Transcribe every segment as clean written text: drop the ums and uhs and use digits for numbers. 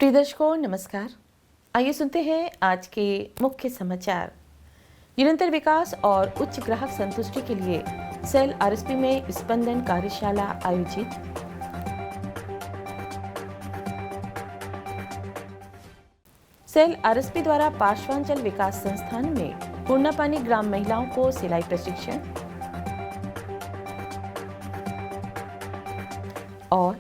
प्रिय दर्शकों नमस्कार। आइए सुनते हैं आज के मुख्य समाचार। निरंतर विकास और उच्च ग्राहक संतुष्टि के लिए सेल आरएसपी में स्पंदन कार्यशाला आयोजित। सेल आरएसपी द्वारा पार्श्वांचल विकास संस्थान में पूर्णापानी ग्राम महिलाओं को सिलाई प्रशिक्षण। और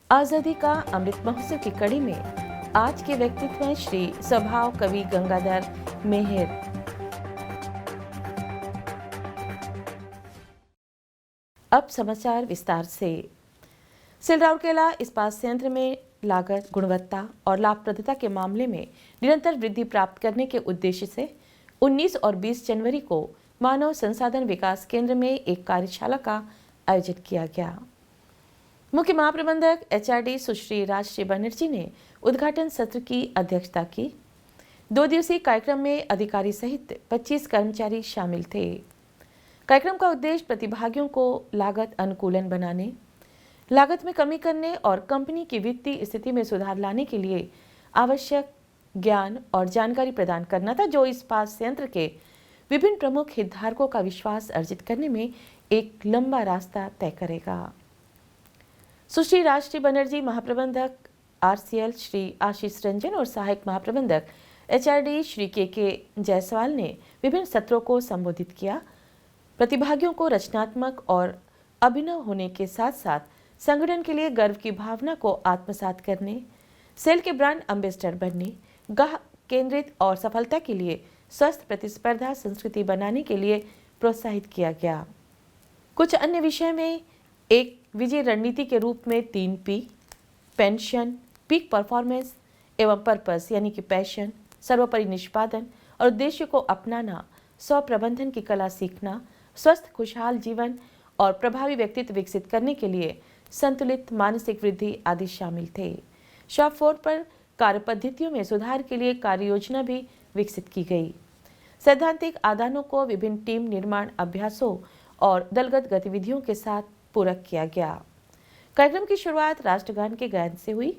आजादी का अमृत महोत्सव की कड़ी में आज के व्यक्तित्व हैं श्री स्वभाव कवि गंगाधर मेहर। अब समाचार विस्तार से। सेल राउरकेला इस्पात संयंत्र में लागत, गुणवत्ता और लाभप्रदता के मामले में निरंतर वृद्धि प्राप्त करने के उद्देश्य से 19 और 20 जनवरी को मानव संसाधन विकास केंद्र में एक कार्यशाला का आयोजित किया गया। मुख्य महाप्रबंधक एचआरडी सुश्री राजश्री बनर्जी ने उद्घाटन सत्र की अध्यक्षता की। 2 दिवसीय कार्यक्रम में अधिकारी सहित 25 कर्मचारी शामिल थे। कार्यक्रम का उद्देश्य प्रतिभागियों को लागत अनुकूलन बनाने, लागत में कमी करने और कंपनी की वित्तीय स्थिति में सुधार लाने के लिए आवश्यक ज्ञान और जानकारी प्रदान करना था, जो इस्पात संयंत्र के विभिन्न प्रमुख हितधारकों का विश्वास अर्जित करने में एक लंबा रास्ता तय करेगा। सुश्री राजश्री बनर्जी, महाप्रबंधक आरसीएल श्री आशीष रंजन और सहायक महाप्रबंधक एचआरडी श्री के जायसवाल ने विभिन्न सत्रों को संबोधित किया। प्रतिभागियों को रचनात्मक और अभिनव होने के साथ साथ संगठन के लिए गर्व की भावना को आत्मसात करने, सेल के ब्रांड एम्बेसडर बनने, ग्राहक केंद्रित और सफलता के लिए स्वस्थ प्रतिस्पर्धा संस्कृति बनाने के लिए प्रोत्साहित किया गया। कुछ अन्य विषय में एक विजय रणनीति के रूप में 3 P, पेंशन, पीक परफॉर्मेंस एवं पर्पस यानी कि पैशन, सर्वोपरि निष्पादन और उद्देश्य को अपनाना, स्व प्रबंधन की कला सीखना, स्वस्थ खुशहाल जीवन और प्रभावी व्यक्तित्व विकसित करने के लिए संतुलित मानसिक वृद्धि आदि शामिल थे। शॉप फ्लोर पर कार्य पद्धतियों में सुधार के लिए कार्य योजना भी विकसित की गई। सैद्धांतिक आदानों को विभिन्न टीम निर्माण अभ्यासों और दलगत गतिविधियों के साथ पूरक किया गया। कार्यक्रम की शुरुआत राष्ट्रगान के गायन से हुई।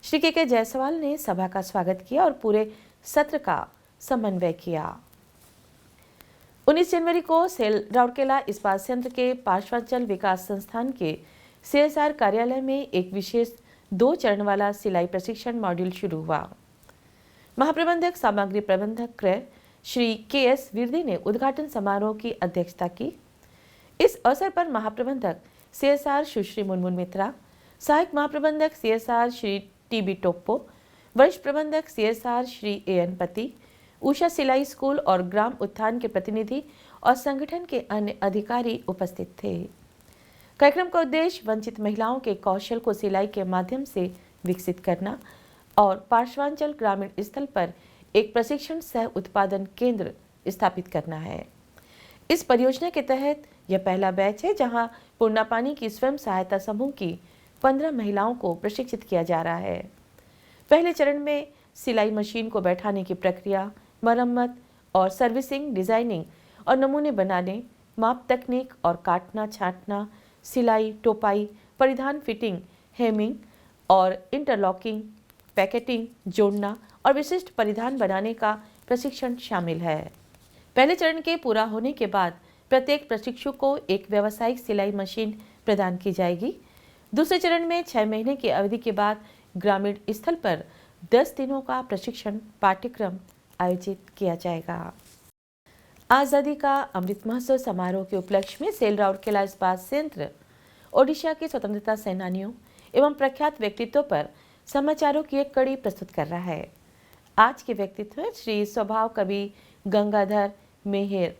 श्री के जायसवाल ने सभा का स्वागत किया और पूरे सत्र का समन्वय किया। 19 जनवरी को सेल राउरकेला इस्पात संयंत्र के पार्श्वांचल विकास संस्थान के सीएसआर कार्यालय में एक विशेष 2 चरण वाला सिलाई प्रशिक्षण मॉड्यूल शुरू हुआ। महाप्रबंधक सामग्री प्रबंधक क्रय श्री के.एस. विरदी ने उद्घाटन समारोह की अध्यक्षता की। इस अवसर पर महाप्रबंधक सीएसआर सुश्री मुनमुन मित्रा, सहायक महाप्रबंधक सीएसआर श्री टी.बी. टोप्पो, वरिष्ठ प्रबंधक सीएसआर श्री ए.एन. पति, उषा सिलाई स्कूल और ग्राम उत्थान के प्रतिनिधि और संगठन के अन्य अधिकारी उपस्थित थे। कार्यक्रम का उद्देश्य वंचित महिलाओं के कौशल को सिलाई के माध्यम से विकसित करना और पार्श्वांचल ग्रामीण स्थल पर एक प्रशिक्षण सह उत्पादन केंद्र स्थापित करना है। इस परियोजना के तहत यह पहला बैच है जहां पूर्णापानी की स्वयं सहायता समूह की 15 महिलाओं को प्रशिक्षित किया जा रहा है। पहले चरण में सिलाई मशीन को बैठाने की प्रक्रिया, मरम्मत और सर्विसिंग, डिजाइनिंग और नमूने बनाने, माप तकनीक और काटना छांटना, सिलाई, टोपाई, परिधान फिटिंग, हेमिंग और इंटरलॉकिंग, पैकेटिंग, जोड़ना और विशिष्ट परिधान बनाने का प्रशिक्षण शामिल है। पहले चरण के पूरा होने के बाद प्रत्येक प्रशिक्षु को एक व्यावसायिक सिलाई मशीन प्रदान की जाएगी। दूसरे चरण में 6 महीने की अवधि के बाद ग्रामीण स्थल पर 10 दिनों का प्रशिक्षण पाठ्यक्रम आयोजित किया जाएगा। आजादी का अमृत महोत्सव समारोह के उपलक्ष्य में सेल राउरकेला इस्पात संयंत्र ओडिशा के स्वतंत्रता सेनानियों एवं प्रख्यात व्यक्तित्वों पर समाचारों की एक कड़ी प्रस्तुत कर रहा है। आज के व्यक्तित्व श्री स्वभाव कवि गंगाधर मेहर।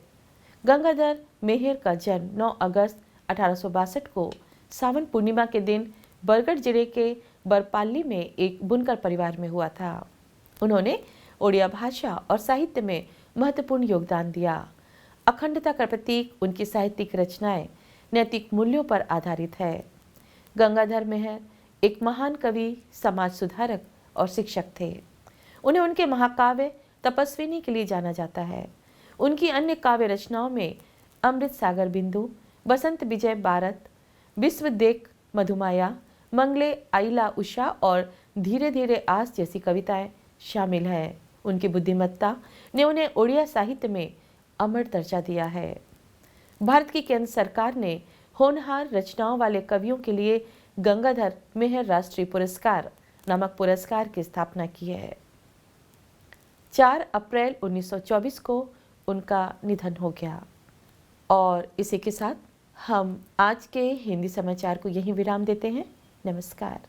गंगाधर मेहर का जन्म 9 अगस्त 1862 को सावन पूर्णिमा के दिन बरगढ़ जिले के बरपाली में एक बुनकर परिवार में हुआ था। उन्होंने ओडिया भाषा और साहित्य में महत्वपूर्ण योगदान दिया। अखंडता का प्रतीक उनकी साहित्यिक रचनाएं नैतिक मूल्यों पर आधारित है। गंगाधर मेहर एक महान कवि, समाज सुधारक और शिक्षक थे। उन्हें उनके महाकाव्य तपस्विनी के लिए जाना जाता है। उनकी अन्य काव्य रचनाओं में अमृत सागर बिंदु, बसंत विजय भारत, विश्व देख मधुमाया, मंगले आइला उषा और धीरे धीरे आस जैसी कविताएं शामिल है। उनकी बुद्धिमत्ता ने उन्हें उड़िया साहित्य में अमर दर्जा दिया है। भारत की केंद्र सरकार ने होनहार रचनाओं वाले कवियों के लिए गंगाधर मेहर राष्ट्रीय पुरस्कार नामक पुरस्कार की स्थापना की है। 4 अप्रैल 1924 को उनका निधन हो गया। और इसी के साथ हम आज के हिंदी समाचार को यहीं विराम देते हैं। नमस्कार।